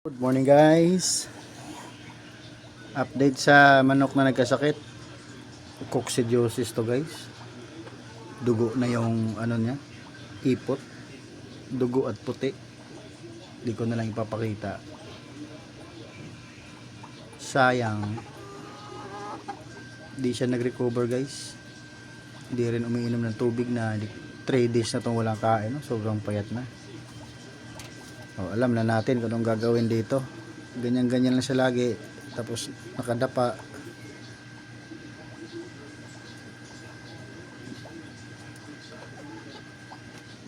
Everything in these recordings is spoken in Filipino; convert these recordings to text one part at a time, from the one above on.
Good morning guys. Update sa manok na nagkasakit. Coccidiosis to guys. Dugo na yung ano niya, ipot. Dugo at puti. Hindi ko na lang ipapakita. Sayang. Hindi siya nag-recover guys. Hindi rin umiinom ng tubig na 3 days na itong walang kain. Sobrang payat na. Alam na natin kung anong gagawin dito. Ganyan-ganyan lang siya lagi. Tapos nakadapa.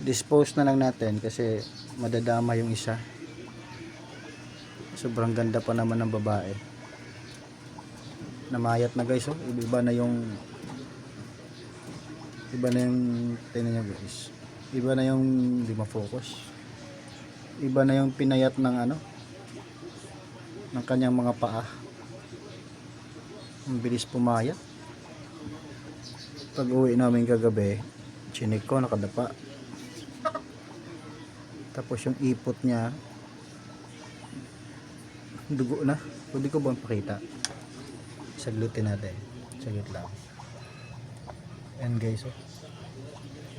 Dispose na lang natin kasi madadama yung isa. Sobrang ganda pa naman ng babae. Namayat na guys. Iba na yung tingnan nyo guys. Iba na yung hindi ma-focus. Iba na yung pinayat ng ng kanyang mga paa. Ang bilis pumayat. Pag uwi namin kagabi, chinik ko nakadapa. Tapos yung ipot niya dugo na. Pwede ko bang pakita? Saglutin natin. Saglit lang. And guys,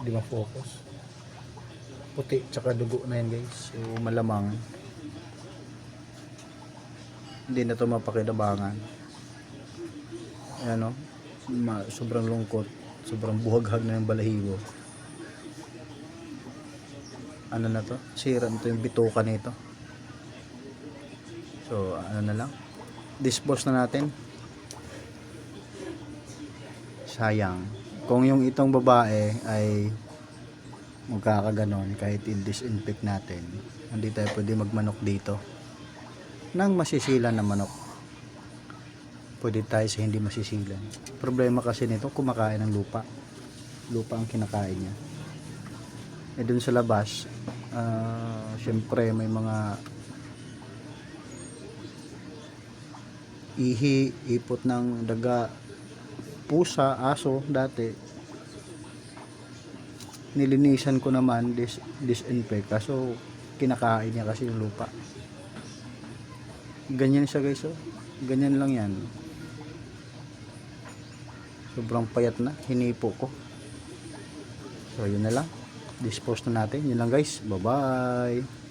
hindi ma-focus. Puti tsaka dugo na yan guys. So malamang hindi na ito mapakinabangan. Ayan sobrang lungkot. Sobrang buhaghag na yung balahibo. Ano na to? Sira na to yung bituka nito. So ano na lang, dispose na natin. Sayang. Kung yung itong babae ay magkakaganon kahit i-disinfect natin, hindi tayo pwede magmanok dito ng masisilan na manok. Pwede tayo sa hindi masisilan. Problema kasi nito, kumakain ng lupa. Lupa ang kinakain niya. Dun sa labas, syempre may mga ihi, ipot ng daga, pusa, aso dati. Nilinisan ko naman, disinfect, kaso kinakain niya kasi yung lupa. Ganyan siya guys. Ganyan lang yan. Sobrang payat na, hinipo ko. So yun na lang, dispose na natin. Yun lang guys, bye bye.